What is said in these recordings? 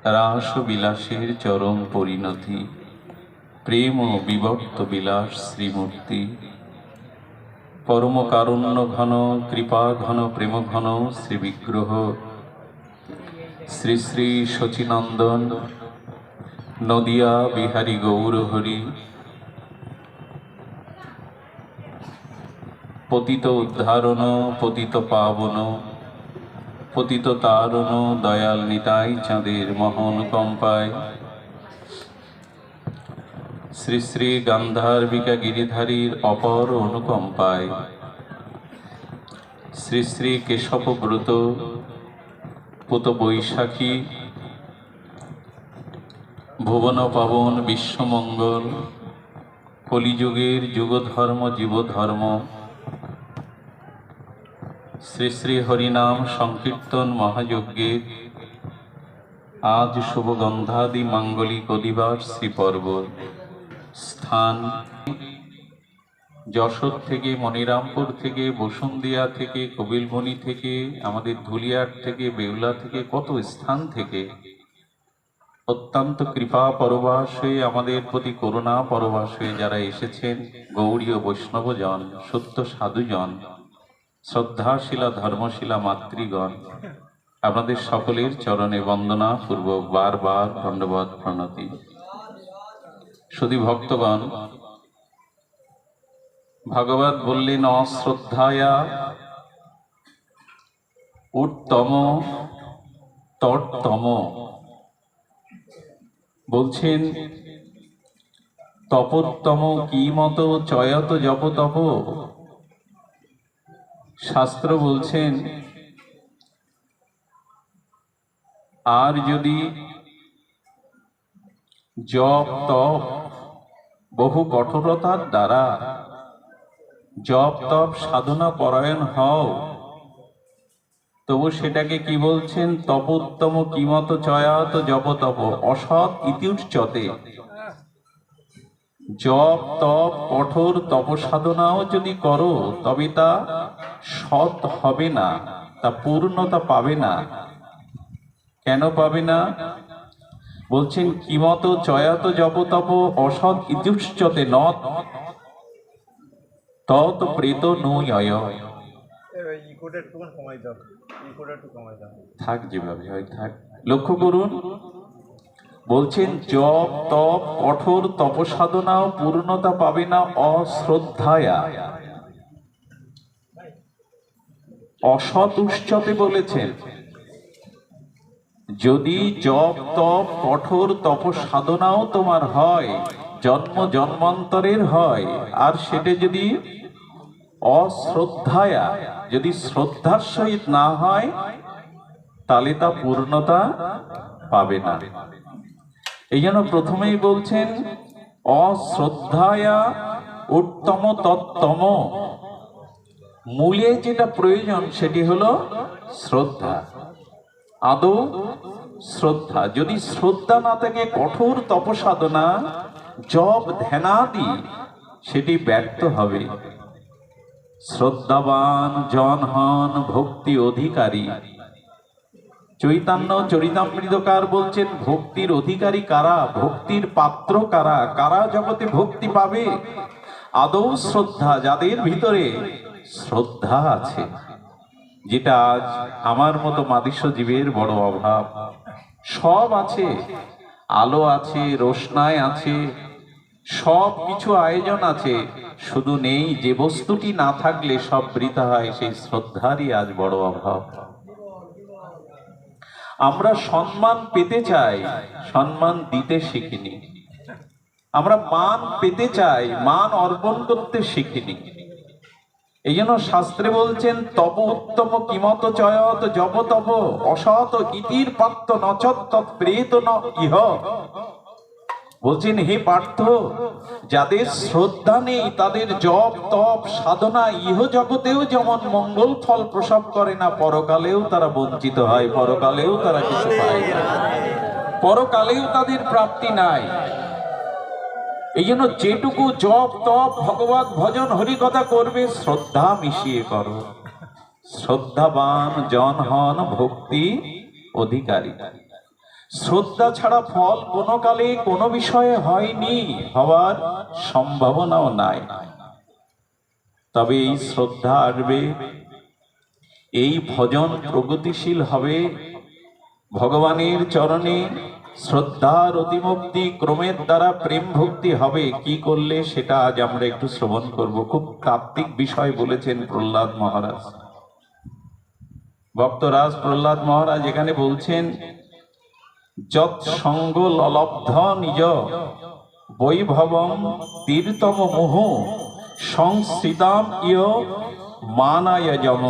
রাস বিলাসের চরম পরিণতি, প্রেম ও বিবর্ত বিলাস শ্রীমূর্তি। পরম কারুণ্য ঘন কৃপা ঘন প্রেম ঘন শ্রীবিগ্রহ শ্রী শ্রী শচীনন্দন নদিয়া বিহারী গৌরহরি। পতিত উদ্ধারণ পতিত পাবন পতিত তারণ দয়াল নিতাই চাঁদের মহানুকম্পায় শ্রী শ্রী গান্ধার্বিকা গিরিধারীর অপর অনুকম্পায় শ্রী শ্রী কেশবব্রত পুত বৈশাখী ভুবন পাবন বিশ্বমঙ্গল কলিযুগের যুগধর্ম জীবধর্ম শ্রী শ্রী হরিনাম সংকীর্তন মহাযজ্ঞের আজ শুভ গন্ধাদি মাঙ্গলিক অধিবাস শ্রীপর্ব। স্থান যশোর থেকে, মনিরামপুর থেকে, বসুন্ধিয়া থেকে, কবিলবনি থেকে, আমাদের ধুলিয়ার থেকে, বেউলা থেকে, কত স্থান থেকে অত্যন্ত কৃপা পরবাস হয়ে আমাদের প্রতি করুণা পরবাস হয়ে যারা এসেছেন, গৌড়ীয় বৈষ্ণবজন, সত্য সাধুজন, শ্রদ্ধাশীলা ধর্মশীলা মাতৃগণ, আপনাদের সকলের চরণে বন্দনা পূর্বক বারবার ধন্যবাদ প্রণতি। শুধু ভক্তগণ, ভাগবত বললেন অশ্রদ্ধায়া উত্তম তট্তম। বলছেন তপোত্তম কি মত চয়ত জপ তপ। শাস্ত্র বলছেন আর যদি জপ তপ বহু কঠোরতার দ্বারা জপ তপ সাধনা পরায়ণ হও, তবু সেটাকে কি বলছেন? তপোত্তম কিমত চয়াত জপ তপ অসৎ ইতি উচ্যতে। জপ তপ কঠোর তপসাধনাও যদি করো তবে তা সৎ হবে না, তা পূর্ণতা পাবে না। কেন পাবে না? বলছেন কিমত চয়াত জপ তপ অসৎ ইতি উচ্যতে নত তৎ প্রেত নয়। থাক যেভাবে হয় থাক, লক্ষ্য করুন। বলছেন জপ তপ কঠোর তপসাধনাও পূর্ণতা পাবে না অশ্রদ্ধায়া। অসৎ উচ্চতে বলেছেন যদি জপ তপ কঠোর তপসাধনাও তোমার হয়, জন্ম জন্মান্তরের হয়, আর সেটা যদি অশ্রদ্ধায়া, যদি শ্রদ্ধার সহিত না হয়, তাহলে তা পূর্ণতা পাবে না। এই জন্য প্রথমেই বলছেন অশ্রদ্ধায়া উত্তম তত্তম। মূলে যেটা প্রয়োজন সেটি হলো শ্রদ্ধা, আদৌ শ্রদ্ধা। যদি শ্রদ্ধা না থাকে, কঠোর তপসাধনা জপ ধ্যানাদি সেটি ব্যর্থ হবে। শ্রদ্ধাবান জন হন ভক্তি অধিকারী। চৈতন্য চরিতামৃতকার বলছেন ভক্তির অধিকারী কারা, ভক্তির পাত্র কারা, কারা জগতে ভক্তি পাবে? আদৌ শ্রদ্ধা, যাদের ভিতরে শ্রদ্ধা আছে, যেটা আজ আমার মতো মাদিস্য জীবের বড় অভাব। সব আছে, আলো আছে, রোশনাই আছে, সব কিছু আয়োজন আছে, শুধু নেই যে বস্তুটি না থাকলে সব বৃথা হয়, সেই শ্রদ্ধারই আজ বড় অভাব। আমরা সম্মান পেতে চাই, সম্মান দিতে শিখিনি। আমরা মান পেতে চাই, মান অর্পণ করতে শিখিনি। এই জন্য শাস্ত্রে বলছেন তপ উত্তম কিমত চয়ত জপ তপ অসৎ ইতির পাত্র নচত তৎপ্রেত ন ইহ। বলছেন হে পার্থ, যাদের শ্রদ্ধা নেই তাদের জপ তপ সাধনা ইহ জগতেও যেমন মঙ্গল ফল প্রসব করে না, পরকালেও তারা বঞ্চিত হয়, পরকালেও তারা কিছু পায় না, পরকালেও তাদের প্রাপ্তি নাই। এই জন্য যেটুকু জপ তপ ভগবত ভজন হরিকথা করবে, শ্রদ্ধা মিশিয়ে করো। শ্রদ্ধাবান জন হন ভক্তি অধিকারী। শ্রদ্ধা ছাড়া ফল কোনো কালে কোনো বিষয়ে হয়নি, হওয়ার সম্ভাবনাও নাই। তবে এই শ্রদ্ধা আসবে, এই ভজন প্রগতিশীল হবে, ভগবানের চরণে শ্রদ্ধার অতিমুক্তি ক্রমের দ্বারা প্রেম ভক্তি হবে। কি করলে সেটা আজ আমরা একটু শ্রবণ করব। খুব তাত্ত্বিক বিষয় বলেছেন প্রহ্লাদ মহারাজ। ভক্তরাজ প্রহ্লাদ মহারাজ এখানে বলছেন, যৎ সঙ্গ ললব্ধ নিজ বৈভবম তীর্তম মোহ সংস্থিতাম ইয় মানায় যম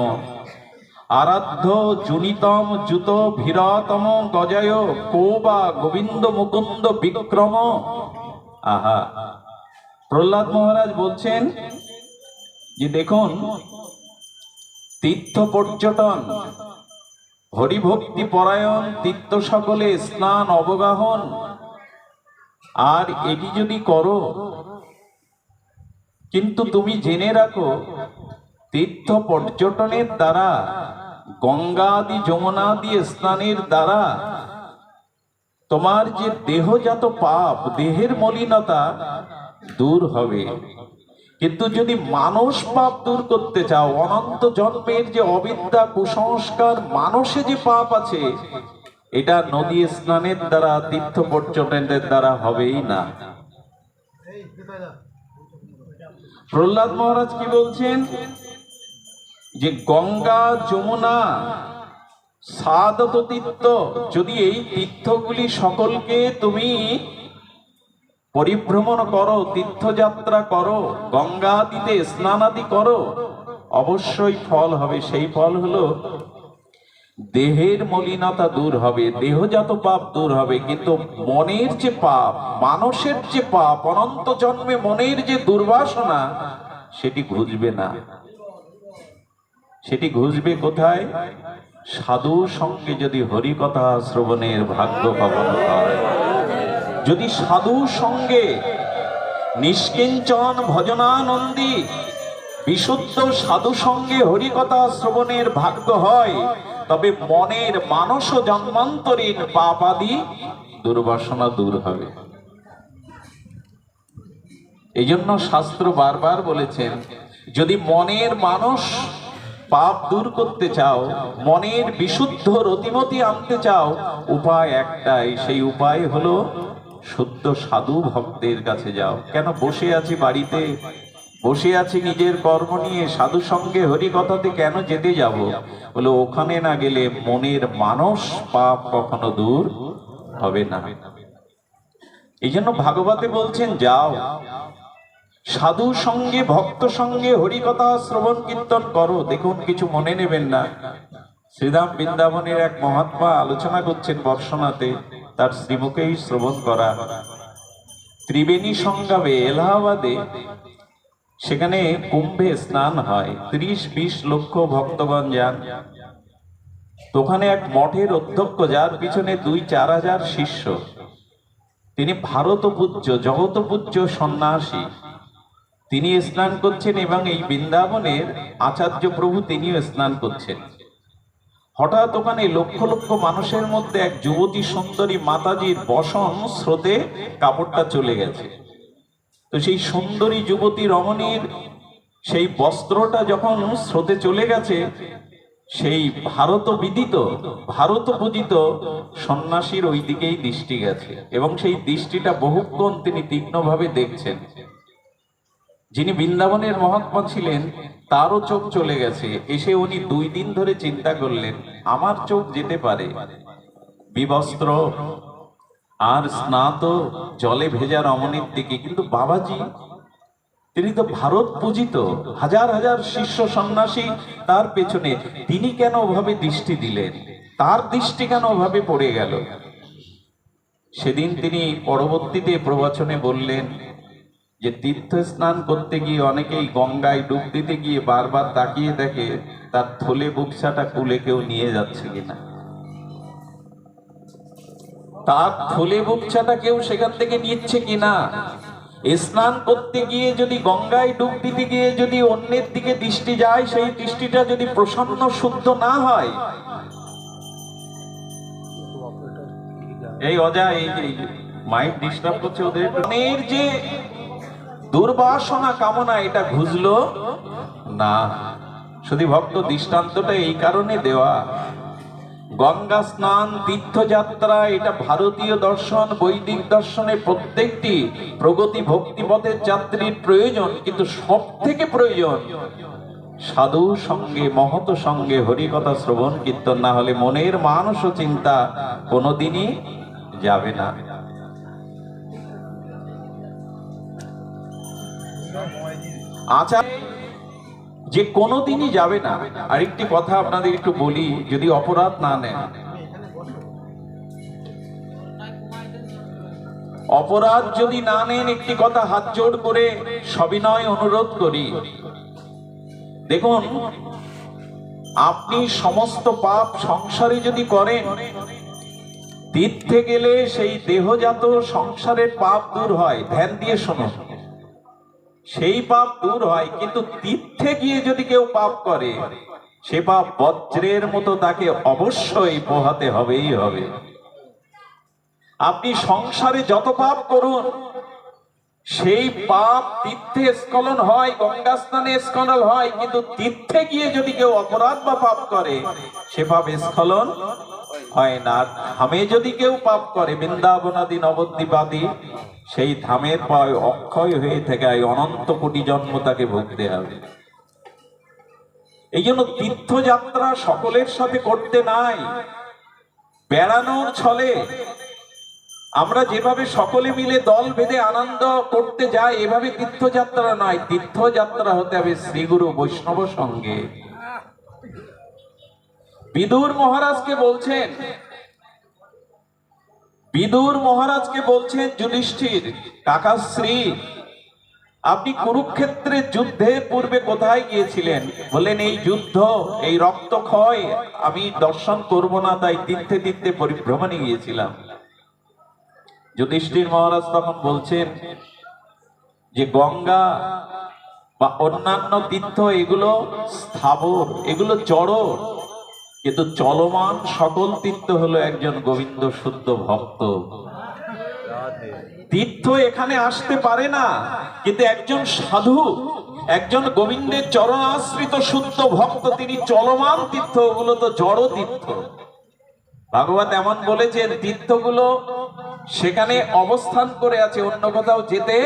আরাধ্য জুনিতম জুত ভীরতম গজয় কো বা গোবিন্দ মুকুন্দ বিক্রম। আহা, প্রহ্লাদ মহারাজ বলছেন যে দেখুন, তীর্থ পর্যটন, হরিভক্তি পরায়ণ তীর্থ সকলে স্নান অবগাহন, আর এটি যদি করো, কিন্তু তুমি জেনে রাখো তীর্থ পর্যটনের দ্বারা, গঙ্গাদি যমুনাদি স্নানের দ্বারা তোমার যে দেহজাত পাপ, দেহের মলিনতা দূর হবে। কিন্তু যদি মানস পাপ দূর করতে চাও, অনন্ত জন্মের যে অবিদ্যা কুসংস্কার মানসে যে পাপ আছে, এটা নদী স্নানের দ্বারা, তীর্থ পর্যটনের দ্বারা হবেই না। প্রহ্লাদ মহারাজ কি বলছেন, যে গঙ্গা যমুনা সাধত তীর্থ, যদি এই তীর্থগুলি সকলকে তুমি পরিভ্রমণ করো, তীর্থযাত্রা করো, গঙ্গাদিতে স্নানাদি করো, অবশ্যই ফল হবে। সেই ফল হলো দেহের মলিনতা দূর হবে, দেহজাত পাপ দূর হবে। কিন্তু মনের যে পাপ, মানসের যে পাপ, অনন্ত জন্মে মনের যে দুর্বাসনা, সেটি ঘুচবে না। সেটি ঘুচবে কোথায়? সাধু সঙ্গে যদি হরিকথা শ্রবণের ভাগ্য পাবন হয়, যদি সাধু সঙ্গে নিষ্কিঞ্চন ভজনানন্দী বিশুদ্ধ সাধু সঙ্গে হরিকথা শ্রবণের ভাগ্য হয়, তবে মনের মানস জন্মান্তরীণ পাপাদি দুর্বাসনা দূর হবে। এই জন্য শাস্ত্র বারবার বলেছেন, যদি মনের মানস পাপ দূর করতে চাও, মনের বিশুদ্ধ রতিমতি আনতে চাও, উপায় একটাই। সেই উপায় হলো শুদ্ধ সাধু ভক্তের কাছে যাও। কেন বসে আছি বাড়িতে, বসে আছি নিজের কর্ম নিয়ে, সাধু সঙ্গে হরি কথাতে কেন যেতে যাব? বলে ওখানে না গেলে মনের মানস পাপ কখনো দূর হবে না। এই জন্য ভাগবতে বলছেন, যাও সাধু সঙ্গে ভক্ত সঙ্গে হরিকথা শ্রবণ কীর্তন করো। দেখুন, কিছু মনে নেবেন না, শ্রীধাম বৃন্দাবনের এক মহাত্মা আলোচনা করছেন বর্ষনাতে, তার শ্রীমুখেই শ্রবণ করা। ত্রিবেণী সঙ্গমে এলাহাবাদে, সেখানে কুম্ভে স্নান হয়, 30-20 লক্ষ ভক্তগণ যান। তো ওখানে এক মঠের অধ্যক্ষ, যার পিছনে 2-4 হাজার শিষ্য, তিনি ভারত পূজ্য, জগত পূজ্য সন্ন্যাসী, তিনি স্নান করছেন। এবং এই বৃন্দাবনের আচার্য প্রভু তিনিও স্নান করছেন। হঠাৎ ওখানে লক্ষ লক্ষ মানুষের মধ্যে এক যুবতী সুন্দরী মাতাজির বসন স্রোতে কাপড়টা চলে গেছে। তো সেই সুন্দরী যুবতী রমণীর সেই বস্ত্রটা যখন স্রোতে চলে গেছে, সেই ভারত বিদিত, ভারত পূজিত সন্ন্যাসীর ওই দিকেই দৃষ্টি গেছে, এবং সেই দৃষ্টিটা বহুক্ষণ তিনি তীক্ষ্ণভাবে দেখছেন। যিনি বৃন্দাবনের মহাত্মা ছিলেন, তারও চোখ চলে গেছে। এসে উনি 2 দিন ধরে চিন্তা করলেন, আমার চোখ যেতে পারে, বিবস্ত্র আর স্নাত জলে ভেজা রমণীর দিকে, কিন্তু বাবাজি তিনি তো ভারত পূজিত, হাজার হাজার শিষ্য সন্ন্যাসী তার পেছনে, তিনি কেন ওভাবে দৃষ্টি দিলেন? তার দৃষ্টি কেন ওভাবে পড়ে গেল? সেদিন তিনি পরবর্তীতে প্রবচনে বললেন যে তীর্থ স্নান করতে গিয়ে অনেকেই গঙ্গায় ডুব দিতে গিয়ে বারবার তাকিয়ে দেখে তার থলে বুকসাটা কুলে কেউ নিয়ে যাচ্ছে কিনা, তার থলে বুকসাটা কেউ সেখান থেকে নিচ্ছে কিনা। স্নান করতে গিয়ে যদি, গঙ্গায় ডুব দিতে গিয়ে যদি অন্যের দিকে দৃষ্টি যায়, সেই দৃষ্টিটা যদি প্রসন্ন শুদ্ধ না হয়, এই অজা এই যে মাইন্ড ডিস্টার্ব করছে ওদের। মনের যে দুর্বাসনা কামনা এটা ঘুজলো না। শুধু ভক্ত দৃষ্টান্তটা এই কারণে দেওয়া, গঙ্গা স্নান তীর্থযাত্রা এটা ভারতীয় দর্শন বৈদিক দর্শনে প্রত্যেকটি প্রগতি ভক্তিপথের যাত্রীর প্রয়োজন, কিন্তু সব থেকে প্রয়োজন সাধু সঙ্গে মহৎ সঙ্গে হরিকথা শ্রবণ কীর্তন, না হলে মনের মানস চিন্তা কোনোদিনই যাবে না। আচার যে কোনোদিনই যাবে না। আরেকটি কথা আপনাদের একটু বলি, যদি অপরাধ না নেন, অপরাধ যদি না নেন, একটি কথা হাত জোড় করে সবিনয় অনুরোধ করি। দেখুন, আপনি সমস্ত পাপ সংসারে যদি করেন, তীর্থে গেলে সেই দেহজাত সংসারের পাপ দূর হয়। ধ্যান দিয়ে শুনুন, সেই পাপ দূর হয়। কিন্তু তীর্থে গিয়ে যদি কেউ পাপ করে, সে পাপ বজ্রের মতো তাকে অবশ্যই পোহাতে হবেই হবে। আপনি সংসারে যত পাপ করুন, সেই পাপ তীর্থে স্খলন হয়, গঙ্গা স্নানে স্খলন হয়। কিন্তু তীর্থে গিয়ে যদি কেউ অপরাধ বা পাপ করে, সে পাপ স্খলন হয় না। ধামে যদি কেউ পাপ করে, বৃন্দাবনাদি নবদ্বীপাদি, সেই ধামের পায় অক্ষয় হয়ে থেকে অনন্ত কোটি জন্ম তাকে ভুগতে হবে। এই জন্য তীর্থযাত্রা সকলের সাথে করতে নাই। বেড়ানোর ছলে আমরা যেভাবে সকলে মিলে দল বেঁধে আনন্দ করতে যাই, এভাবে তীর্থযাত্রা নয়। তীর্থযাত্রা হতে হবে শ্রীগুরু বৈষ্ণব সঙ্গে। বিদুর মহারাজকে বলছেন, বিদুর মহারাজকে বলছেন যুধিষ্ঠির, কাকাশ্রী আপনি কুরুক্ষেত্রের যুদ্ধের পূর্বে কোথায় গিয়েছিলেন? বললেন, এই যুদ্ধ, এই রক্তক্ষয় আমি দর্শন করব না, তাই তীর্থে তীর্থে পরিভ্রমণে গিয়েছিলাম। যুধিষ্ঠির মহারাজ তখন বলছেন যে গঙ্গা বা অন্যান্য তীর্থ এগুলো স্থাবর, এগুলো জড়, কিন্তু চলমান সকল তীর্থ হলো একজন গোবিন্দ শুদ্ধ ভক্ত। তীর্থ এখানে আসতে পারে না, কিন্তু একজন সাধু, একজন গোবিন্দের চরণাশ্রিত শুদ্ধ ভক্ত, তিনি চলমান তীর্থ, ওগুলো তো জড় তীর্থ। ভাগবত এমন বলেছেন, তীর্থগুলো সেখানে অবস্থান করে আছে, অন্য কোথাও যেতে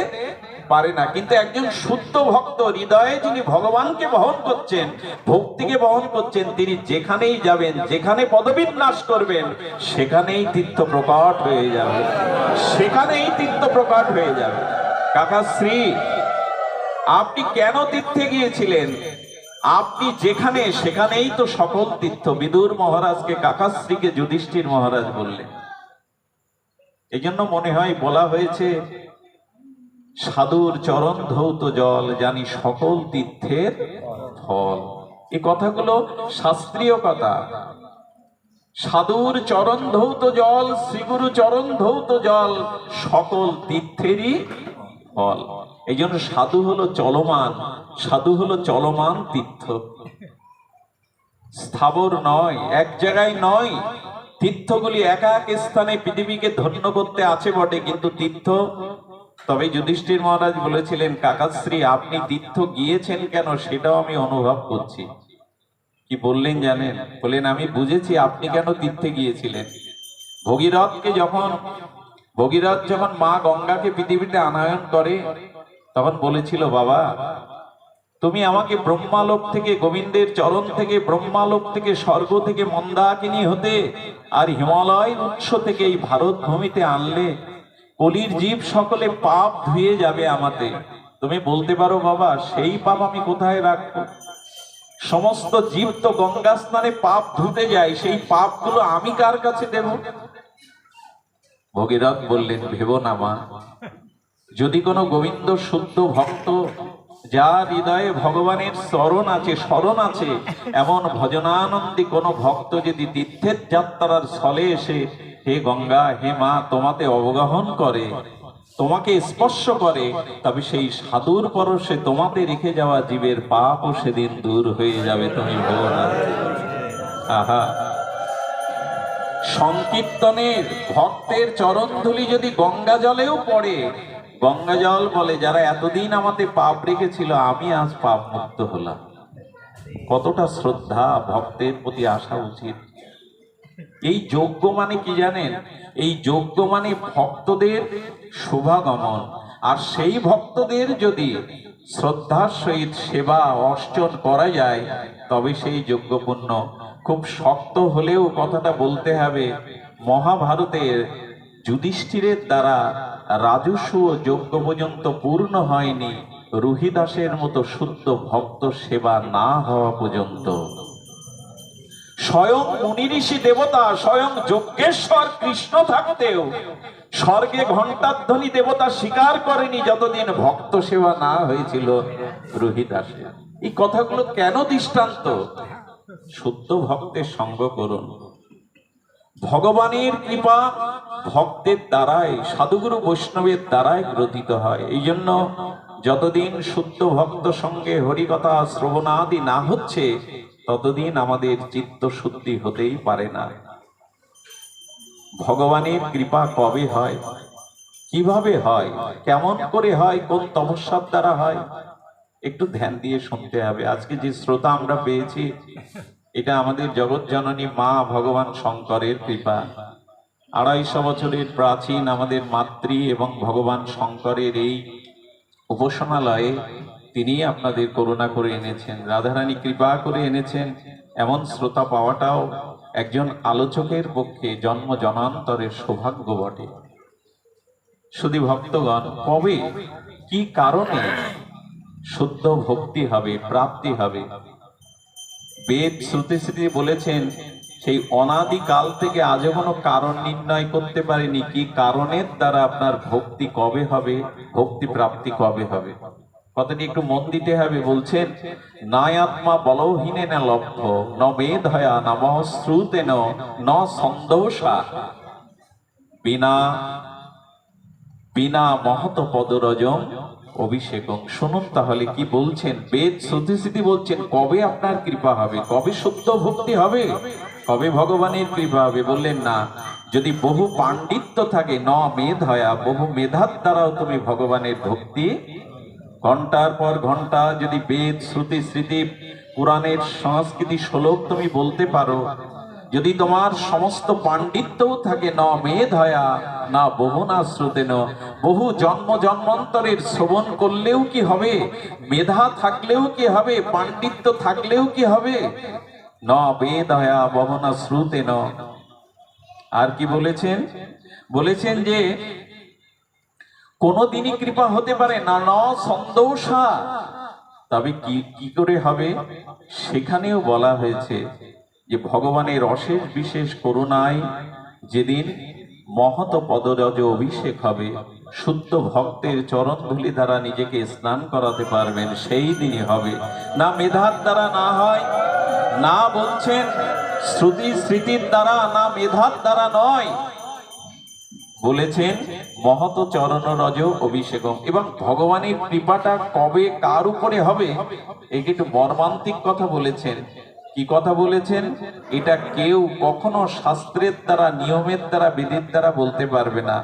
পারে না। কিন্তু একজন শুদ্ধ ভক্ত, হৃদয়ে যিনি ভগবানকে বহন করছেন, ভক্তিকে বহন করছেন, তিনি যেখানেই যাবেন, যেখানে পদবিন্যাস করবেন, সেখানেই তীর্থ প্রকট হয়ে যাবে, সেখানেই তীর্থ প্রকট হয়ে যাবে। কাকাশ্রী আপনি কেন তীর্থে গিয়েছিলেন? আপনি যেখানে, সেখানেই তো সকল তীর্থ। বিদুর মহারাজকে, কাকাশ্রীকে যুধিষ্ঠির মহারাজ বললেন। এই জন্য মনে হয় বলা হয়েছে, সাধুর চরণ ধৌত জল, জানি সকল তীর্থের ফল। এই কথাগুলো শাস্ত্রীয় কথা। সাধুর চরণ ধৌত জল, শ্রীগুরু চরণ ধৌত জল, সকল তীর্থেরই ফল। এই জন্য সাধু হলো চলমান, সাধু হলো চলমান তীর্থ, স্থাবর নয়, এক জায়গায় নয়। তীর্থগুলি এক এক স্থানে পৃথিবীকে ধন্য করতে আছে বটে, কিন্তু তীর্থ। তবে যুধিষ্ঠির মহারাজ বলেছিলেন, কাকাশ্রী আপনি তীর্থ গিয়েছেন কেন সেটাও আমি অনুভব করছি। কি বললেন জানেন? বললেন, আমি বুঝেছি আপনি কেন তীর্থে গিয়েছিলেন। ভগীরথ যখন মা গঙ্গাকে পৃথিবীতে আনয়ন করে, তখন বলেছিল, বাবা তুমি আমাকে ব্রহ্মালোক থেকে, গোবিন্দের চরণ থেকে, ব্রহ্মালোক থেকে, স্বর্গ থেকে, মন্দাকিনী হতে আর হিমালয় উৎস থেকে এই ভারত ভূমিতে আনলে, কলির জীব সকলে পাপ ধুয়ে যাবে আমাতে। তুমি বলতে পারো বাবা, সেই পাপ আমি কোথায় রাখবো? সমস্ত জীব তো গঙ্গা স্নানে পাপ ধুতে যায়, সেই পাপগুলো আমি কার কাছে দেব? ভগীরথ বললেন, ভেবো না মা, যদি কোনো গোবিন্দ শুদ্ধ ভক্ত, যার হৃদয়ে ভগবানের চরণ আছে, স্মরণ আছে, এমন ভজনানন্দী কোনো ভক্ত যদি তীর্থের যাত্রার ছলে এসে, হে গঙ্গা, হে মা, তোমাতে অবগাহন করে, তোমাকে স্পর্শ করে, তবে সেই সাধুর পরশে তোমাতে রেখে যাওয়া জীবের পাপও সেদিন দূর হয়ে যাবে। তুমি ভেবো না। আহা, সংকীর্তনের ভক্তের চরণধুলি যদি গঙ্গা জলেও পড়ে, গঙ্গা জল বলে যারা এতদিন আমাদের পাপ রেখেছিল আমি আজ পাপ মুক্ত হলাম। কতটা শ্রদ্ধা ভক্তের প্রতি আসা উচিত। এই যজ্ঞ মানে কি জানেন? এই যজ্ঞ মানে ভক্তদের শুভাগমন, আর সেই ভক্তদের যদি শ্রদ্ধার সহিত সেবা অর্চন করা যায় তবে সেই যজ্ঞপূর্ণ। খুব শক্ত হলেও কথাটা বলতে হবে, মহাভারতের যুধিষ্ঠিরের দ্বারা রাজস্ব যজ্ঞ পর্যন্ত পূর্ণ হয়নি রুহিদাসের মতো শুদ্ধ ভক্ত সেবা না হওয়া পর্যন্ত। স্বয়ং মুনি ঋষি দেবতা, স্বয়ং যজ্ঞেশ্বর কৃষ্ণ থাকতেও স্বর্গে ঘণ্টাধ্বনি দেবতা স্বীকার করেনি যতদিন ভক্ত সেবা না হয়েছিল রুহিদাসের। এই কথাগুলো কেন দৃষ্টান্ত? শুদ্ধ ভক্তের সঙ্গ করুন। ভগবানের কৃপা ভক্তের দ্বারাই, সাধুগুরু বৈষ্ণবের দ্বারাই গ্রথিত হয়। এই জন্য যতদিন শুদ্ধ ভক্ত সঙ্গে হরিকথা শ্রবণাদি না হচ্ছে ততদিন আমাদের চিত্ত শুদ্ধি হতেই পারে না। ভগবানের কৃপা কবে হয়, কিভাবে হয়, কেমন করে হয়, কোন তপস্যার দ্বারা হয়, একটু ধ্যান দিয়ে শুনতে হবে। আজকে যে শ্রোতা আমরা পেয়েছি এটা আমাদের জগৎ জননী মা ভগবান শঙ্করের কৃপা। 250 বছরের প্রাচীন আমাদের মাতৃ এবং ভগবান শঙ্করের এই উপাসনালয়ে তিনি আপনাদের করুণা করে এনেছেন, রাধারানী কৃপা করে এনেছেন। এমন শ্রোতা পাওয়াটাও একজন আলোচকের পক্ষে জন্ম জনান্তরের সৌভাগ্য বটে। শুধু ভক্তগণ, কবে কি কারণে শুদ্ধ ভক্তি হবে, প্রাপ্তি হবে? বেদ শ্রুতি স্মৃতি বলেছেন সেই অনাদিকাল থেকে আজও কোনো কারণ নির্ণয় করতে পারেনি কি কারণের দ্বারা আপনার ভক্তি কবে হবে, ভক্তি প্রাপ্তি কবে হবে। কথাটি একটু মন দিতে হবে। বলছেন নায়াত্মা বলহীনে না লব্ধ ন মেধয়া নম শ্রুতেন ন সন্দোষা বিনা বিনা মহত পদরজম অভিষেকম। শুনুন তাহলে কি বলছেন বেদ শ্রুতি বলছেন কবে আপনার কৃপা হবে, কবে শুদ্ধ ভক্তি হবে, কবে ভগবানের কৃপা হবে? বললেন না, যদি বহু পাণ্ডিত্য থাকে ন মেধয়া, বহু মেধার দ্বারাও তুমি ভগবানের ভক্তি ঘন্টার পর ঘন্টা যদি বেদ শ্রুতি স্মৃতি পুরাণের সংস্কৃতি শ্লোক তুমি বলতে পারো, যদি তোমার সমস্ত পাণ্ডিত্যও থাকে ন মেধয়া না বহু না শ্রুতেন, বহু জন্ম জন্মান্তরের শ্রবণ করলেও কি হবে? মেধা থাকলেও কি হবে? পাণ্ডিত্য থাকলেও কি হবে? ন বেদয়া বহু না শ্রুতেন। আর কি বলেছেন? বলেছেন যে কোনদিনই কৃপা হতে পারে না ন সন্দোষা। তবে কি করে হবে? সেখানেও বলা হয়েছে যে ভগবানের অশেষ বিশেষ করুণায় যেদিন মহত পদরজ অভিষেক হবে, শুদ্ধ ভক্তের চরণধূলি দ্বারা নিজেকে স্নান করাতে পারবেন, সেই দিনই হবে। না মেধার দ্বারা না হয়, না বলছেন শ্রুতি স্মৃতির দ্বারা, না মেধার দ্বারা নয়, বলেছেন মহত চরণ রজ অভিষেকম। এবং ভগবানের কৃপাটা কবে কার উপরে হবে একে একটু মর্মান্তিক কথা বলেছেন। কি কথা বলেছেন? এটা কেউ কখনো শাস্ত্রের দ্বারা, নিয়মের দ্বারা, বেদের দ্বারা বলতে পারবে না।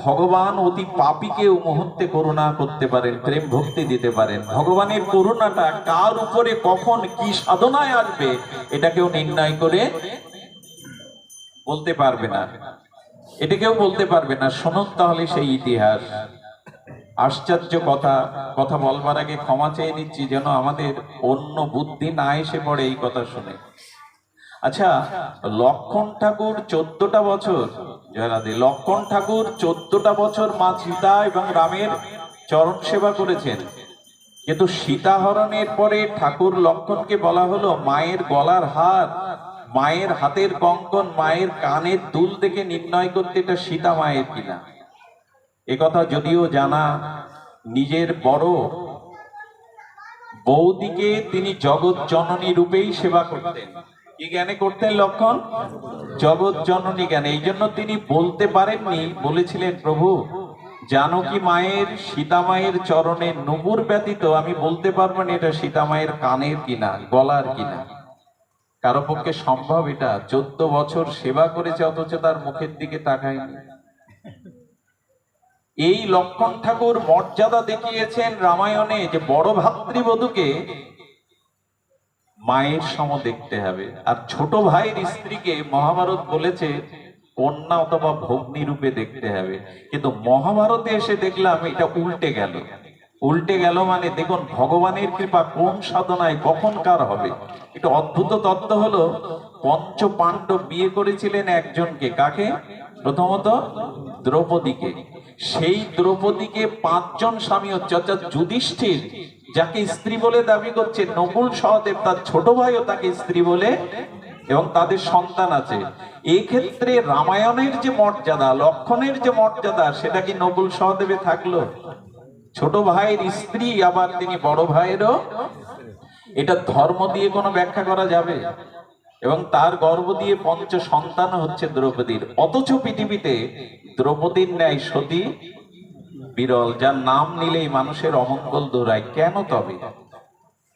ভগবান অতি পাপীকেও মুহূর্তে করুণা করতে পারেন, প্রেম ভক্তি দিতে পারেন। ভগবানের করুণাটা কার উপরে কখন কি সাধনায় আসবে এটা কেউ নির্ণয় করে বলতে পারবে না, এটা কেউ বলতে পারবে না। শুনুন তাহলে সেই ইতিহাস। আশ্চর্য কথা বলবার আগে ক্ষমা চেয়ে নিচ্ছি যেন আমাদের অন্য বুদ্ধি না এসে পড়ে এই কথা শুনে। আচ্ছা, লক্ষণ ঠাকুর 14টা বছর, জয়রাধে, লক্ষণ ঠাকুর 14টা বছর মা সীতা এবং রামের চরণ সেবা করেছেন। কিন্তু সীতাহরণের পরে ঠাকুর লক্ষণকে বলা হলো মায়ের গলার হার, মায়ের হাতের কঙ্কন, মায়ের কানের দুল দেখে নির্ণয় করতে এটা সীতা মায়ের কিনা। একথা যদিও জানা, নিজের বড় বৌদিকে তিনি জগৎ জননী রূপেই সেবা করতেন। কি জ্ঞানে করতেন লক্ষণ? জগৎ জননী জ্ঞানে। এই জন্য তিনি বলতে পারেননি, বলেছিলেন প্রভু জানকী মায়ের, সীতা মায়ের চরণের নুপুর ব্যতীত আমি বলতে পারবো না এটা সীতা মায়ের কানের কিনা, গলার কিনা। কারো পক্ষে সম্ভব এটা? 14 বছর সেবা করেছে অথচ তার মুখের দিকে তাকায়নি। এই লক্ষণ ঠাকুর মর্যাদা দেখিয়েছেন রামায়ণে, যে বড় ভাতৃবধূকে মায়ের সম দেখতে হবে, আর ছোট ভাইয়ের স্ত্রীকে মহাভারত বলেছে কন্যা অথবা ভগ্নী রূপে দেখতে হবে। কিন্তু মহাভারতে এসে দেখলাম এটা উল্টে গেল। উল্টে গেল মানে দেখুন ভগবানের কৃপা কোন সাধনায় কখন কার হবে। এটা অদ্ভুত তত্ত্ব হলো, পঞ্চ পাণ্ডব বিয়ে করেছিলেন একজনকে, কাকে? প্রথমত দ্রৌপদীকে। সেই দ্রৌপদীকে 5 জন স্বামী হচ্ছে, অর্থাৎ যুধিষ্ঠির যাকে স্ত্রী বলে দাবি করছে, নকুল সহদেব তার ছোট ভাইও তাকে স্ত্রী বলে, এবং তাদের সন্তান আছে। এই ক্ষেত্রে রামায়ণের যে মর্যাদা, লক্ষণের যে মর্যাদা, সেটা কি নকুল সহদেবে থাকলো? ছোট ভাইয়ের স্ত্রী, আবার তিনি বড় ভাইয়েরও। এটা ধর্ম দিয়ে কোনো ব্যাখ্যা করা যাবে? এবং তার গর্ভ দিয়ে 5 সন্তান হচ্ছে দ্রৌপদীর। অথচ পৃথিবীতে দ্রৌপদীর ন্যায় সতী বিরল, যার নাম নিলেই মানুষের অমঙ্গল দৌড়ায়। কেন তবে?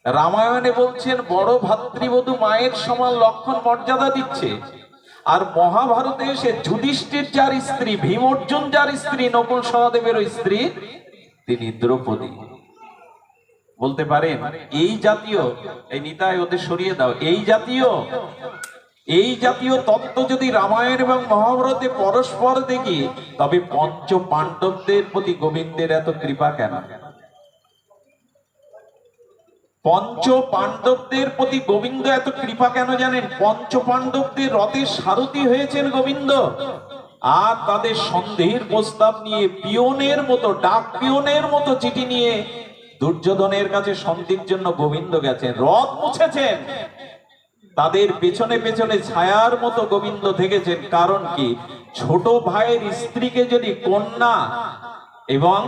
রামায়ণে বলছেন বড় ভাতৃবধূ মায়ের সমান লক্ষণ মর্যাদা দিচ্ছে, আর মহাভারতে এসে যুধিষ্ঠির যার স্ত্রী, ভীম অর্জুন যার স্ত্রী, নকুল সহদেবের স্ত্রী তিনি দ্রৌপদী। বলতে পারেন এই জাতীয়, এই নিতাই ওদের সরিয়ে দাও, এই জাতীয় তত্ত্ব যদি রামায়ণ এবং মহাভারতে পরস্পর দেখি, তবে পঞ্চ পাণ্ডবদের প্রতি গোবিন্দের এত কৃপা কেন? পঞ্চ পাণ্ডবদের প্রতি গোবিন্দ এত কৃপা কেন জানেন? পঞ্চ পাণ্ডবদের রথের সারথি হয়েছেন গোবিন্দ, আর তাদের সন্দেহের প্রস্তাব নিয়ে পিয়নের মতো, ডাক পিয়নের মতো চিঠি নিয়ে দুর্যোধনের কাছে সন্ধির জন্য গোবিন্দ গেছেন, রথ মুছেছেন, তাদের পেছনে পেছনে ছায়ার মতো গোবিন্দ থেকেছেন। কারণ কি? ছোট ভাইয়ের স্ত্রীকে যদি কন্যা এবং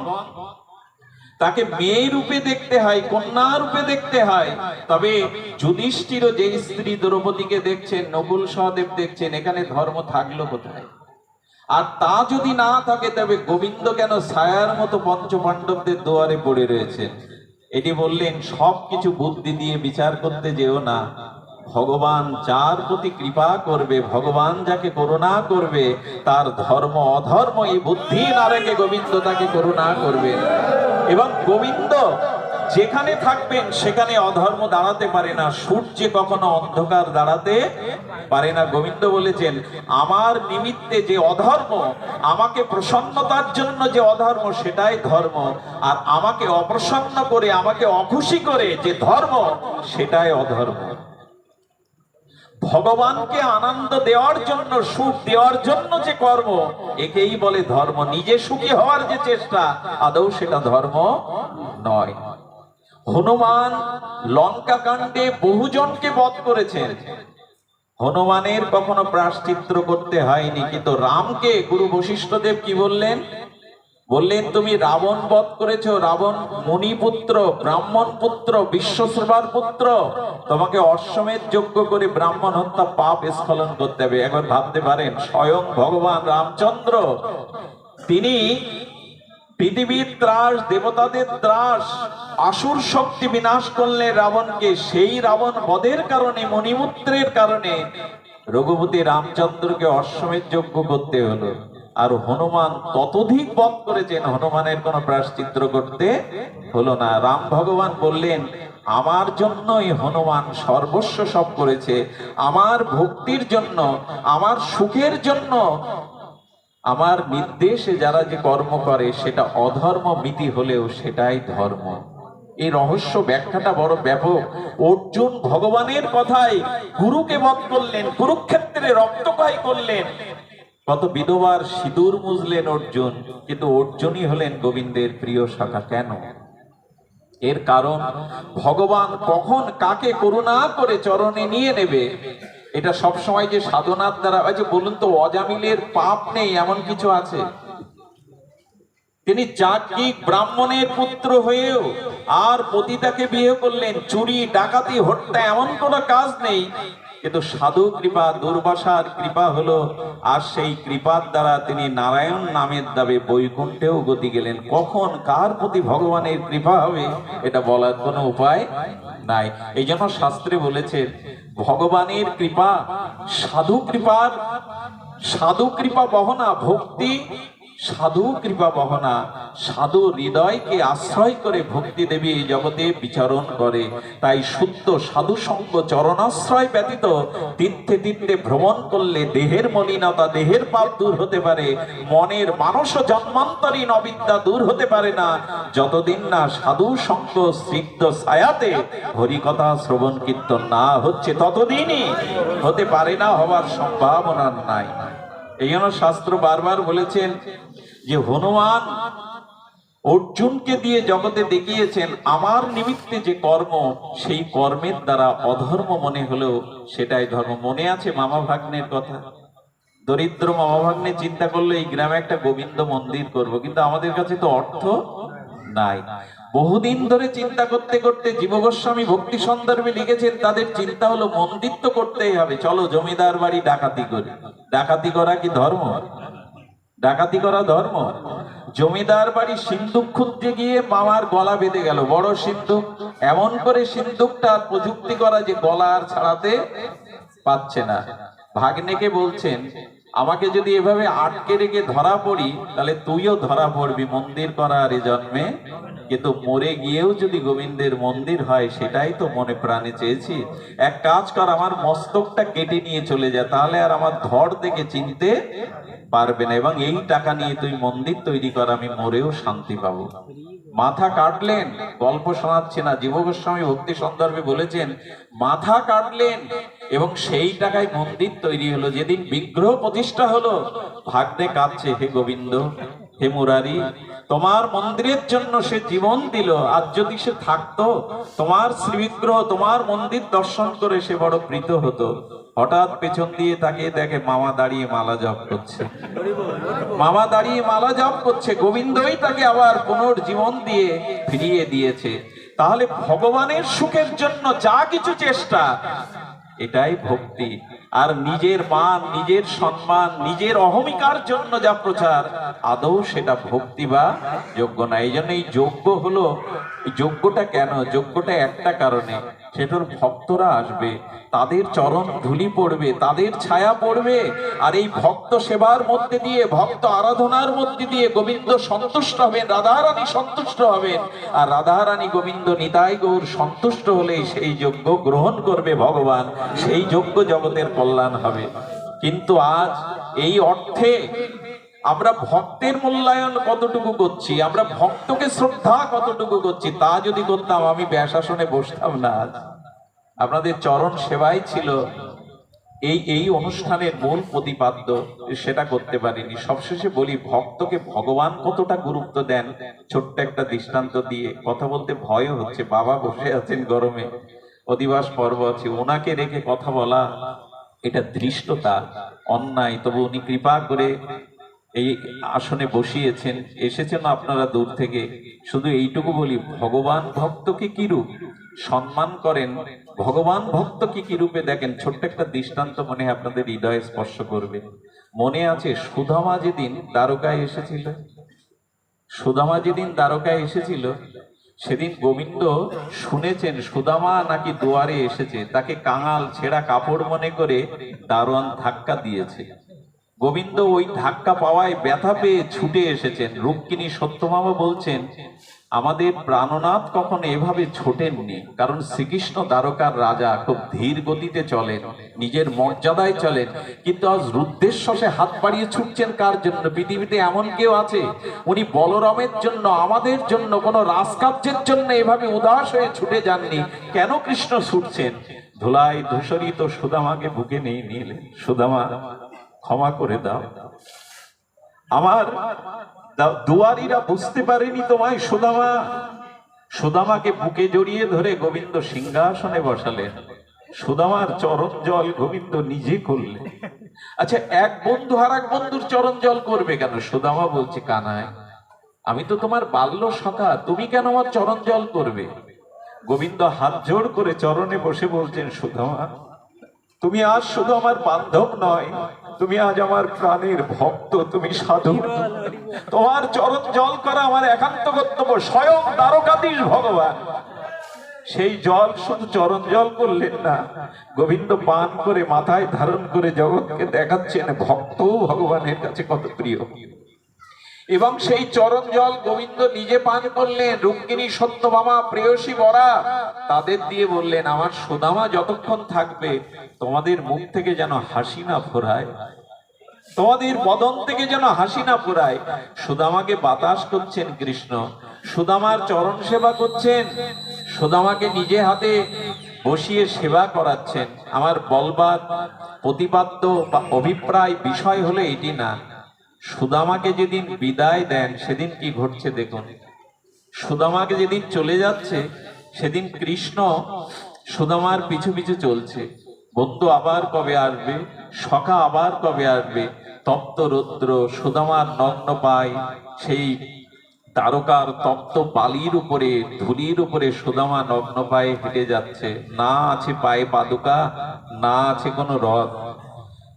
তাকে মেয়ে রূপে দেখতে হয়, কন্যা রূপে দেখতে হয়, তবে যুধিষ্ঠিরও যে স্ত্রী দ্রৌপদীকে দেখছেন, নকুল সহদেব দেখছেন, এখানে ধর্ম থাকলো কোথায়? আর তা যদি না থাকে, তবে গোবিন্দ কেন ছায়ার মতো পঞ্চপাণ্ডবদের দুয়ারে পড়ে রয়েছে? এটি বললেন সবকিছু বুদ্ধি দিয়ে বিচার করতে যেও না। ভগবান যার প্রতি কৃপা করবে, ভগবান যাকে করুণা করবে, তার ধর্ম অধর্ম এই বুদ্ধি না রেখে গোবিন্দ তাকে করুণা করবে। এবং গোবিন্দ যেখানে থাকবেন সেখানে অধর্ম দাঁড়াতে পারে না, সূর্যে কখনো অন্ধকার দাঁড়াতে পারে না। গোবিন্দ বলেছেন আমার নিমিত্তে যে অধর্ম, আমাকে প্রসন্নতার জন্য যে অধর্ম, সেটাই ধর্ম, আর আমাকে অপ্রসন্ন করে, আমাকে অখুশি করে যে ধর্ম, সেটাই অধর্ম। ভগবানকে আনন্দ দেওয়ার জন্য, সুখ দেওয়ার জন্য যে কর্ম, একেই বলে ধর্ম। নিজে সুখী হওয়ার যে চেষ্টা, আদৌ সেটা ধর্ম নয়। হনুমান লঙ্কা কাণ্ডে বহুজনকে বধ করেছেন, হনুমানের কখনো প্রায়শ্চিত্ত করতে হয়নি। কিন্তু রামকে গুরু বশিষ্ঠদেব কি বললেন? বললেন তুমি রাবণ বধ করেছো, রাবণ মুনিপুত্র, ব্রাহ্মণ পুত্র, বিশ্বশ্রবার পুত্র, তোমাকে অশ্বমেধ যজ্ঞ করে ব্রাহ্মণ হত্যা পাপ স্খলন করতে হবে। একবার ভাবতে পারেন, স্বয়ং ভগবান রামচন্দ্র তিনি পৃথিবীর ত্রাস, দেবতাদের ত্রাস, আসুর শক্তি বিনাশ করলে রাবণকে, সেই রাবণ বধের কারণে, মণিপুত্রের কারণে রঘুপতি রামচন্দ্রকে অশ্বমেধ যজ্ঞ করতে হলো। আর হনুমান ততোধিক বধ করেছেন, হনুমানের কোনো প্রায়শ্চিত্ত করতে হলো না। রাম ভগবান বললেন আমার জন্যই হনুমান সর্বস্ব সব করেছে, আমার ভক্তির জন্য, আমার সুখের জন্য, আমার নির্দেশে যারা যে কর্ম করে সেটা অধর্ম মিতি হলেও সেটাই ধর্ম। এই রহস্য ব্যাখ্যাটা বড় ব্যাপক। অর্জুন ভগবানের কথায় গুরুকে বধ করলেন, কুরুক্ষেত্রে রক্তক্ষয় করলেন, কত বিধবার সিঁদুর মুজলেন অর্জুন, কিন্তু অর্জুনই হলেন গোবিন্দের প্রিয় সখা। কেন? এর কারণ ভগবান কখন কাকে করুণা করে চরণে নিয়ে নেবে, এটা সবসময় যে সাধনার দ্বারা। বলুন তো, অজামিলের পাপ নেই এমন কিছু আছে? তিনি যাজ্ঞিক ব্রাহ্মণের পুত্র হয়েও আর পতিতাকে বিয়ে করলেন, চুরি ডাকাতি হত্যা এমন কোন কাজ নেই। কিন্তু সাধু কৃপা, দুর্বাসার কৃপা হলো, আর সেই কৃপার দ্বারা তিনি নারায়ণ নামের দাবে বৈকুণ্ঠেও গতি গেলেন। কখন কার প্রতি ভগবানের কৃপা হবে এটা বলার কোনো উপায় নাই। এই জন্য শাস্ত্রে বলেছেন ভগবানের কৃপা, সাধু কৃপা বহনা ভক্তি, সাধু কৃপা বহনা, সাধু হৃদয়কে আশ্রয় করে ভক্তি দেবী এই জগতে বিচরণ করে। তাই শুদ্ধ সাধু সঙ্গ চরণাশ্রয় ব্যতীত তীর্থে তীর্থে ভ্রমণ করলে দেহের মলিনতা, দেহের পাপ দূর হতে পারে, মনের মানস জন্মান্তরীণ অবিদ্যা দূর হতে পারে না, যতদিন না সাধু সঙ্গ স্নিগ্ধ ছায়াতে হরিকথা শ্রবণ কীর্তন না হচ্ছে ততদিনই হতে পারে না, হওয়ার সম্ভাবনা নাই। এই জন্য শাস্ত্র বারবার বলেছেন যে হনুমান অর্জুনকে দিয়ে জগতে দেখিয়েছেন আমার নিমিত্তে যে কর্ম, সেই কর্মের দ্বারা অধর্ম মনে হলেও সেটাই ধর্ম। মনে আছে মামা ভাগ্নের কথা? দরিদ্র মামা ভাগ্নে চিন্তা করলো এই গ্রামে একটা গোবিন্দ মন্দির করব, কিন্তু আমাদের কাছে তো অর্থ নাই। বহুদিন ধরে চিন্তা করতে করতে জীব গোস্বামী ভক্তি সন্দর্ভে লিখেছেন তাদের চিন্তা হলো মন্দির তো করতেই হবে, চলো জমিদার বাড়ি ডাকাতি করি। ডাকাতি করা কি ধর্ম? ডাকাতি করা ধর্ম? জমিদার বাড়ি সিন্দুক খুঁজতে গিয়ে মামার গলা বেঁধে গেল, বড় সিন্দুক, এমন করে সিন্দুকটা প্রযুক্তি করা যে গলা আর ছাড়াতে পাচ্ছে না। ভাগ্নেকে বলছেন আমাকে যদি এভাবে আটকে রেখে ধরা পড়ি তাহলে তুইও ধরা পড়বি, মন্দির করার এ জন্মে, কিন্তু মরে গিয়েও যদি গোবিন্দের মন্দির হয় সেটাই তো মনে প্রাণে চেয়েছি। এক কাজ কর, আমার মস্তকটা কেটে নিয়ে চলে যা, তাহলে আর আমার ধড় দেখে চিনতে পারবে না, এবং এই টাকা নিয়ে তুই মন্দির তৈরি কর, আমি মরেও শান্তি পাবো। মাথা কাটলেন, গল্প শোনাচ্ছে না, জীব গোস্বামী ভক্তি সন্দর্ভে বলেছেন মাথা কাটলেন এবং সেই টাকায় মন্দির তৈরি হলো। যেদিন বিগ্রহ প্রতিষ্ঠা হলো ভাগ্নে কাঁদছে, হে গোবিন্দ, হে মুরারি, তোমার মন্দিরের জন্য সে জীবন দিল, আজ যদি সে থাকতো তোমার শ্রীবিগ্রহ, তোমার মন্দির দর্শন করে সে বড় প্রীত হতো। হঠাৎ পেছন দিয়ে তাকিয়ে দেখে মামা দাঁড়িয়ে মালা জপ করছে, মামা দাঁড়িয়ে মালা জপ করছে, গোবিন্দই তাকে আবার পুনর্জীবন দিয়ে ফিরিয়ে দিয়েছে। তাহলে ভগবানের সুখের জন্য যা কিছু চেষ্টা, এটাই ভক্তি। আর নিজের মান, নিজের সম্মান, নিজের অহমিকার জন্য যা প্রচার, আদৌ সেটা ভক্তি বা যোগ্য না। এই জন্য এই যোগ্য হলো, যোগ্যটা কেন? যোগ্যটা একটা কারণে, সেটার ভক্তরা আসবে, তাদের চরণ ধুলি পড়বে, তাদের ছায়া পড়বে, আর এই ভক্ত সেবার মধ্যে দিয়ে, ভক্ত আরাধনার মধ্যে দিয়ে গোবিন্দ সন্তুষ্ট হবেন, রাধারানী সন্তুষ্ট হবেন, আর রাধারানী গোবিন্দ নিতাই গৌর সন্তুষ্ট হলে সেই যজ্ঞ গ্রহণ করবে ভগবান, সেই যজ্ঞ জগতের কল্যাণ হবে। কিন্তু আজ এই অর্থে আমরা ভক্তের মূল্যায়ন কতটুকু করছি, আমরা ভক্তকে শ্রদ্ধা কতটুকু করছি, তা যদি করতাম আমি ব্যাসাসনে বসতাম না। আজ আপনাদের চরণ সেবাই ছিল এই অনুষ্ঠানের মূল প্রতিপাদ্য, সেটা করতে পারিনি। সবশেষে বলি, ভক্তকে ভগবান কতটা গুরুত্ব দেন, ছোট্ট একটা দৃষ্টান্ত দিয়ে। কথা বলতে ভয়ও হচ্ছে, বাবা বসে আছেন গরমে, অধিবাস পর্ব আছে, ওনাকে রেখে কথা বলা এটা ধৃষ্টতা, অন্যায়। তবু উনি কৃপা করে এই আসনে বসিয়েছেন, এসেছেন আপনারা দূর থেকে। শুধু এইটুকু বলি, ভগবান ভক্তকে কি রূপ সম্মান করেন, ভগবান ভক্তকে কি রূপে দেখেন, ছোট্ট একটা দৃষ্টান্ত মনে আপনাদের হৃদয়ে স্পর্শ করবে। মনে আছে সুদামা যেদিন দ্বারকায় এসেছিল, সুদামা যেদিন দ্বারকায় এসেছিল, সেদিন গোবিন্দ শুনেছেন সুদামা নাকি দুয়ারে এসেছে, তাকে কাঙাল ছেঁড়া কাপড় মনে করে দারোয়ান ধাক্কা দিয়েছে। গোবিন্দ ওই ধাক্কা পাওয়ায় ব্যথা পেয়ে ছুটে এসেছেন। রুক্মিণী সত্যভামা বলছেন আমাদের প্রাণনাথ কখনো এভাবে ছোটেননি, কারণ শ্রীকৃষ্ণ দ্বারকার রাজা, খুব ধীর গতিতে চলেন, নিজের মর্যাদায় চলেন, কিন্তু আজ রুদ্রেশ্বরে হাত বাড়িয়ে ছুটছেন কার জন্য? পৃথিবীতে এমন কেউ আছে উনি বলরামের জন্য, আমাদের জন্য, কোনো রাজকার্যের জন্য এভাবে উদাস হয়ে ছুটে যাননি? কেন কৃষ্ণ ছুটছেন? ধুলায় ধূসরিত সুদামাকে বুকে নিয়ে নিলেন, সুদামা ক্ষমা করে দাও, আমার দুয়ারীরা বুঝতে পারেনি তোমায়। সুদামা, সুদামাকে বুকে জড়িয়ে ধরে গোবিন্দ সিংহাসনে বসালেন, সুদামার চরণ জল গোবিন্দ নিজে করলেন। আচ্ছা, এক বন্ধু আর এক বন্ধুর চরণ জল করবে কেন? সুদামা বলছে কানাই, আমি তো তোমার বাল্য সখা, তুমি কেন আমার চরণ জল করবে? গোবিন্দ হাত জোড় করে চরণে বসে বলছেন, সুদামা তুমি আজ শুধু আমার বান্ধব নয়, তুমি আজ আমার প্রাণের ভক্ত, তুমি সাধু, তোমার চরণ জল করা আমার একান্ত কর্তব্য। স্বয়ং দ্বারকাধীশ ভগবান সেই জল শুধু চরণ জল করলেন না, গোবিন্দ পান করে মাথায় ধারণ করে জগৎকে দেখাচ্ছেন ভক্তও ভগবানের কাছে কত প্রিয়। এবং সেই চরণ জল গোবিন্দ নিজে পান করলেন। রুক্মিণী, সত্যভামা, প্রেয়সী, বরা তাদের দিয়ে বললেন, আমার সুদামা যতক্ষণ থাকবে তোমাদের মুখ থেকে যেন হাসি না ফোরায়, তোমাদের বদন থেকে যেন হাসি না ফোরায়। সুদামাকে বাতাস করছেন কৃষ্ণ, সুদামার চরণ সেবা করছেন, সুদামাকে নিজে হাতে বসিয়ে সেবা করাচ্ছেন। আমার বলবার প্রতিপাদ্য বা অভিপ্রায় বিষয় হলো এটি না। সুদামাকে যেদিন বিদায় দেন সেদিন কি ঘটছে দেখুন। সুদামাকে যেদিন চলে যাচ্ছে সেদিন কৃষ্ণ সুদামার পিছু পিছু চলছে। বন্ধু আবার কবে আসবে, সখা আবার কবে আসবে। তপ্ত রৌদ্র, সুদামার নগ্ন পায় সেই তারকার তপ্ত বালির উপরে, ধুলির উপরে সুদামা নগ্ন পায়ে হেঁটে যাচ্ছে। না আছে পায়ে পাদুকা, না আছে কোনো রথ।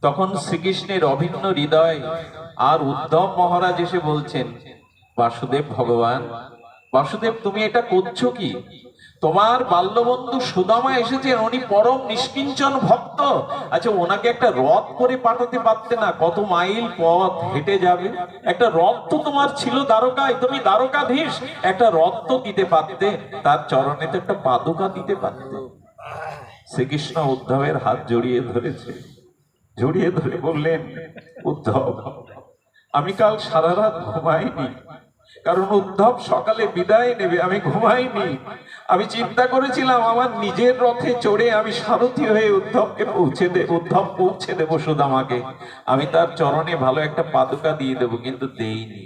তখন শ্রীকৃষ্ণের অভিন্ন হৃদয় আর উদ্ধব মহারাজ এসে বলছেন, বাসুদেব ভগবান, বাসুদেব তুমি এটা করছো কি? তোমার বাল্যবন্ধু সুদামা এসেছেন, উনি পরম নিষ্কিঞ্চন ভক্ত। আচ্ছা, ওনাকে একটা রথ করে পাঠাতে পারতে না? কত মাইল পথ হেঁটে যাবে। একটা রথ তো তোমার ছিল দ্বারকায়, তুমি দ্বারকাধীশ, একটা রথ তো দিতে পারতে, তার চরণে তো একটা পাদুকা দিতে পারতে। শ্রীকৃষ্ণ উদ্ধবের হাত জড়িয়ে ধরেছে, জড়িয়ে ধরে বললেন, উদ্ধব, আমি কাল সারা রাত ঘুমাইনি, কারণ উদ্ধব সকালে বিদায় নেবে। আমি ঘুমাইনি, আমি চিন্তা করেছিলাম আমার নিজের রথে চড়ে আমি সারথি হয়ে উদ্ধব পৌঁছে দেব সুদামাকে, আমি তার চরণে ভালো একটা পাদুকা দিয়ে দেব, কিন্তু দেইনি।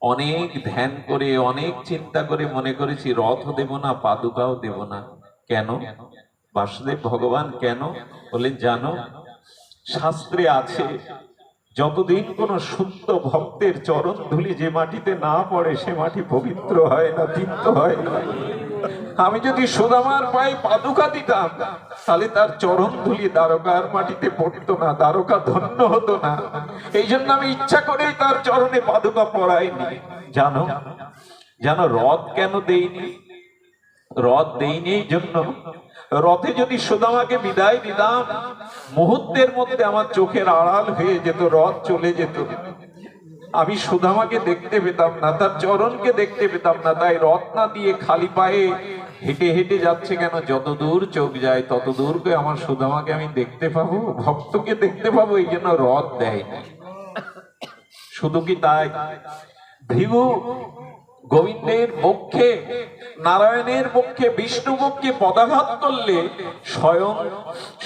অনেক ধ্যান করে, অনেক চিন্তা করে মনে করেছি রথও দেব না, পাদুকাও দেব না। কেন বাসুদেব ভগবান, কেন? বলে, জানো, শাস্ত্রে আছে যতদিন কোন শুদ্ধ ভক্তের চরণ ধুলি যে মাটিতে না পড়ে সে মাটি পবিত্র হয় না, তৃপ্ত হয় না। আমি যদি সুদামার পায়ে পাদুকা দিতাম তাহলে তার চরণ ধুলি দ্বারকার মাটিতে পড়তো না, দ্বারকা ধন্য হতো না। এই জন্য আমি ইচ্ছা করেই তার চরণে পাদুকা পরাইনি। জানো, জানো রথ কেন দেইনি? রথ দেইনি এই জন্য, রথে যদি সুদামাকে বিদায় দিতাম মুহূর্তের মধ্যে আমার চোখের আড়াল হয়ে যেত, রথ চলে যেত, আমি সুদামাকে দেখতে পেতাম না, তার চরণকে দেখতে পেতাম না। তাই রথ না দিয়ে খালি পায়ে হেঁটে হেঁটে যাচ্ছে কেন? যত দূর চোখ যায় তত দূর করে আমার সুদামাকে আমি দেখতে পাবো, ভক্তকে দেখতে পাবো, এই জন্য রথ দেয়। শুধু কি তাই, ভৃগু গোবিন্দের পক্ষে, নারায়ণের পক্ষে, বিষ্ণু পক্ষে পদাঘাত করলে স্বয়ং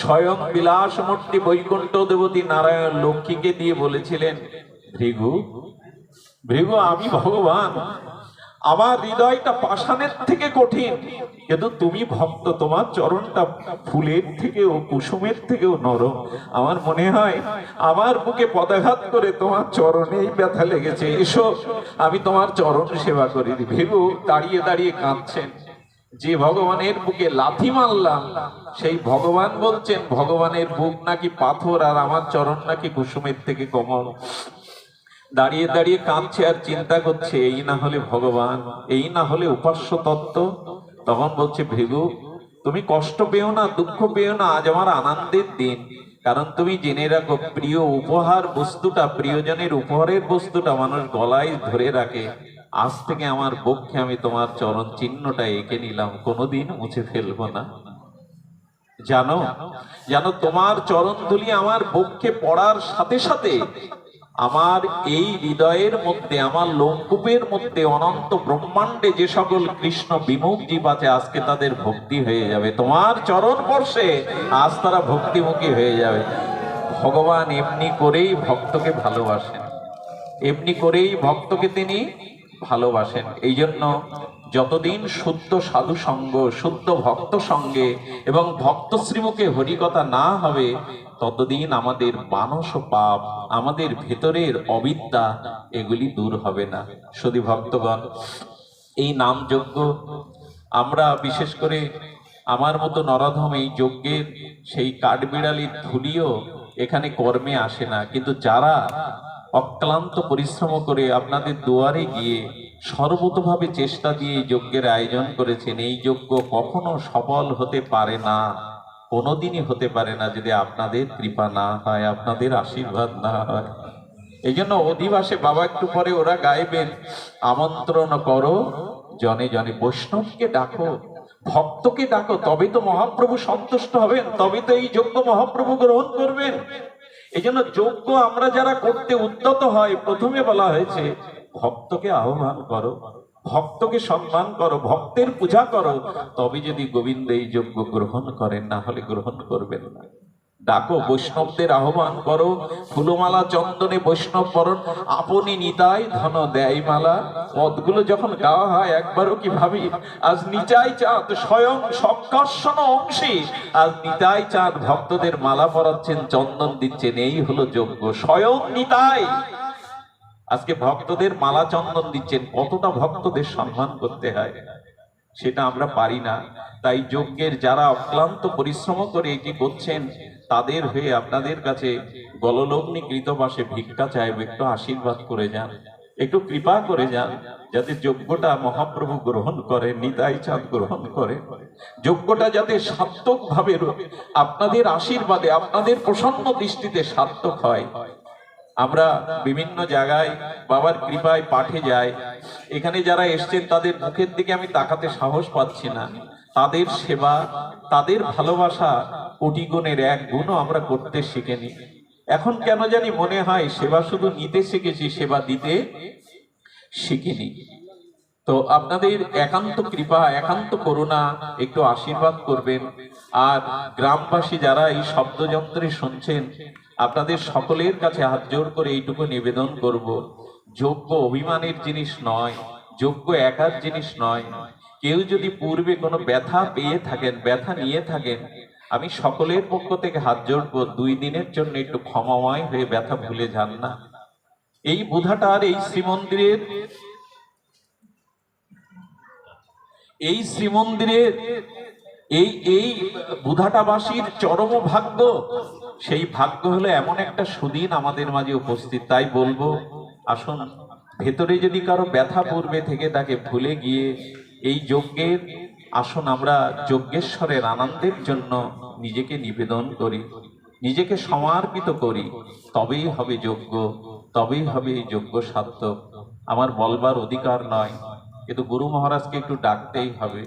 স্বয়ং বিলাসমূর্তি বৈকুণ্ঠ দেবতী নারায়ণ লক্ষ্মীকে দিয়ে বলেছিলেন, ভৃগু, ভৃগু, আমি ভগবান, আমার হৃদয়টা পাষাণের থেকে কঠিন, কিন্তু তুমি ভক্ত, তোমার চরণটা ফুলের থেকেও, কুসুমের থেকেও নরম। আমার মনে হয় আমার বুকে পদাঘাত করে তোমার চরণেই ব্যথা লেগেছে, এসো আমি তোমার চরণ সেবা করি। ভৃগু দাঁড়িয়ে দাঁড়িয়ে কাঁদছেন। যে ভগবানের বুকে লাথি মারলাম সেই ভগবান বলছেন ভগবানের বুক নাকি পাথর আর আমার চরণ নাকি কুসুমের থেকে কোমল। দাঁড়িয়ে দাঁড়িয়ে কাঁদছে আর চিন্তা করছে, এই না হলে ভগবান, এই না হলে উপাস্য তত্ত্ব। তখন বলছে, ভৃগু, তুমি কষ্ট পেও না, দুঃখ পেও না, আজ আমার আনন্দের দিন। কারণ তুমি জেনে রাখো, প্রিয় উপহার বস্তুটা, প্রিয়জনের উপহারের বস্তুটা মানুষ গলায় ধরে রাখে। আজ থেকে আমার পক্ষে আমি তোমার চরণ চিহ্নটা এঁকে নিলাম, কোনোদিন মুছে ফেলবো না। জানো, জানো তোমার চরণ ধুলি আমার পক্ষে পড়ার সাথে সাথে আমার এই হৃদয়ের মধ্যে, আমার লোমকূপের মধ্যে, অনন্ত ব্রহ্মাণ্ডে যে সকল কৃষ্ণ বিমুখ জীব আছে আজকে তাদের ভক্তি হয়ে যাবে। তোমার চরণ স্পর্শে আজ তারা ভক্তিমুখী হয়ে যাবে। ভগবান এমনি করেই ভক্তকে ভালোবাসেন, এমনি করেই ভক্তকে তিনি ভালোবাসেন। এই জন্য যতদিন শুদ্ধ সাধু সঙ্গ, শুদ্ধ ভক্ত সঙ্গে এবং ভক্ত শ্রীমুখে হরিকথা না হবে, ততদিন আমাদের মানস পাপ, আমাদের ভেতরের অবিদ্যা, এগুলি দূর হবে না। শুধু ভক্তগণ, এই নাম যজ্ঞ আমরা বিশেষ করে আমার মতো নরধম এই যজ্ঞের সেই কাঠবিড়ালির ধুলিও এখানে কর্মে আসে না, কিন্তু যারা অক্লান্ত পরিশ্রম করে আপনাদের দুয়ারে গিয়ে সর্বতভাবে চেষ্টা দিয়ে এই যজ্ঞের আয়োজন করেছেন। এই যজ্ঞ কখনো সফল হতে পারে না, কোনোদিনই হতে পারে না যদি আপনাদের কৃপা না হয়, আপনাদের আশীর্বাদ না হয়। এই জন্য অধিবাসে বাবা একটু পরে ওরা গাইবেন, আমন্ত্রণ করো জনে জনে, বৈষ্ণবকে ডাকো, ভক্তকে ডাকো, তবে তো মহাপ্রভু সন্তুষ্ট হবেন, তবে তো এই যজ্ঞ মহাপ্রভু গ্রহণ করবেন। এই জন্য যজ্ঞ আমরা যারা করতে উদ্যত হয়, প্রথমে বলা হয়েছে ভক্তকে আহ্বান করো, ভক্তকে সম্মান করো, ভক্তের পূজা করো, তবে যদি গোবিন্দ এই যজ্ঞ গ্রহণ করেন, না হলে গ্রহণ করবেন না। ডাকো, বৈষ্ণবদের আহ্বান করো, ফুলমালা চন্দনে বৈষ্ণব বরণ, আপনি নিতাই ধন দেয় মালা। পদগুলো যখন গাওয়া হয় একবারও কি ভাবি, আজ নিতাই চাঁদ স্বয়ং সংকর্ষণ অংশী, আজ নিতাই চাঁদ ভক্তদের মালা পরাচ্ছেন, চন্দন দিচ্ছেন, এই হলো যজ্ঞ। স্বয়ং নিতাই আজকে ভক্তদের মালা চন্দন দিচ্ছেন। কতটা ভক্তদের সম্মান করতে হয় সেটা আমরা পারি না। তাই যজ্ঞের যারা অক্লান্ত পরিশ্রম করে এটি করছেন, তাদের হয়ে আপনাদের কাছে গললগ্নি কৃতবাসে ভিক্ষা চাইব, একটু আশীর্বাদ করে যান, একটু কৃপা করে যান, যাতে যজ্ঞটা মহাপ্রভু গ্রহণ করে, নিতাই চাঁদ গ্রহণ করে, যজ্ঞটা যাতে সার্থক ভাবে আপনাদের আশীর্বাদে, আপনাদের প্রসন্ন দৃষ্টিতে সার্থক হয়। আমরা বিভিন্ন জায়গায় বাবার কৃপায় পাঠে যাই, এখানে যারা এসছেন তাদের মুখের দিকে আমি তাকাতে সাহস পাচ্ছি না। তাদের সেবা, তাদের ভালোবাসা কোটি গুণের এক গুণও আমরা করতে শিখিনি। এখন কেন জানি মনে হয় সেবা শুধু নিতে শিখেছি, সেবা দিতে শিখিনি। তো আপনাদের একান্ত কৃপা, একান্ত করুণা, একটু আশীর্বাদ করবেন। আর গ্রামবাসী যারা এই শব্দযন্ত্রে শুনছেন, আপনাদের সকলের কাছে হাত জোড় করে এইটুকু নিবেদন করব, যজ্ঞ অভিমানের জিনিস নয়, যজ্ঞ একার জিনিস নয়। কেউ যদি পূর্বে কোনো ব্যথা পেয়ে থাকেন, ব্যথা নিয়ে থাকেন, আমি সকলের পক্ষ থেকে হাত জোড় করব, 2 দিনের জন্য একটু ক্ষমাময় হয়ে ব্যথা ভুলে যান না। এই বুধাটার এই শ্রীমন্দিরের, এই শ্রীমন্দিরের এই এই বুধাটাবাসীর চরম ভাগ্য। সেই ভাগ্য হলো এমন একটা সুদিন আমাদের মাঝে উপস্থিত। তাই বলবো, আসুন, ভেতরে যদি কারো ব্যথা পূর্বে থেকে তাকে ভুলে গিয়ে এই যজ্ঞের, আসুন আমরা যজ্ঞেশ্বরের আনন্দের জন্য নিজেকে নিবেদন করি, নিজেকে সমর্পিত করি, তবেই হবে যজ্ঞ, তবেই হবে এই যজ্ঞ সার্থক। আমার বলবার অধিকার নয়, কিন্তু গুরু মহারাজকে একটু ডাকতেই হবে।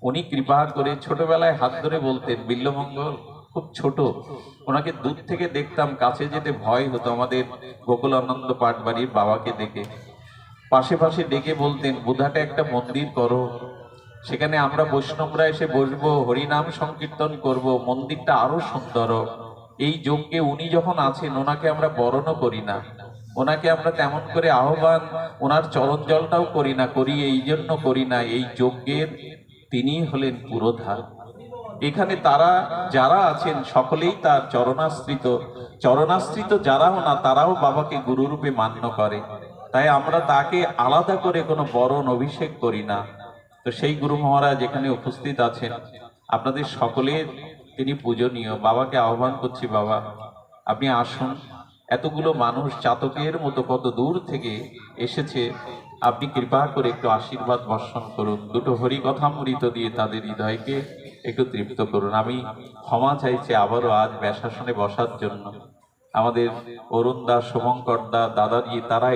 উনি কৃপা করে ছোটবেলায় হাত ধরে বলতেন, বিল্লমঙ্গল খুব ছোট, ওনাকে দূর থেকে দেখতাম, কাছে যেতে ভয় হতো। আমাদের গোকুলানন্দ পাটবাড়ির বাবাকে দেখে পাশে পাশে ডেকে বলতেন, বুধাটা একটা মন্দির করো, সেখানে আমরা বৈষ্ণবরা এসে বসবো, হরিনাম সংকীর্তন করব, মন্দিরটা আরো সুন্দর। এই যজ্ঞে উনি যখন আছেন, ওনাকে আমরা বরণও করি না, ওনাকে আমরা তেমন করে আহ্বান, ওনার চরণ জলটাও করি না, করি এই জন্য করি না, এই যজ্ঞের তিনি হলেন পুরোধার। এখানে তারা যারা আছেন সকলেই তার চরণাশ্রিত, চরণাশ্রিত যারাও না, তারাও বাবাকে গুরুরূপে মান্য করে। তাই আমরা তাকে আলাদা করে কোনো বরণ অভিষেক করি না। তো সেই গুরু মহারাজ এখানে উপস্থিত আছেন, আপনাদের সকলের তিনি পূজনীয়। বাবাকে আহ্বান করছি, বাবা আপনি আসুন। এতগুলো মানুষ চাতকের মতো কত দূর থেকে এসেছে, আপনি কৃপা করে একটু আশীর্বাদ বর্ষণ করুন, দুটো হরি কথামৃত দিয়ে তাদের হৃদয়কে একটু তৃপ্ত করুন। আমি ক্ষমা চাইছি আবারও আজ ব্যাসাসনে বসার জন্য। আমাদের অরুণ দা, শুভঙ্কর দা, দাদাজি তারা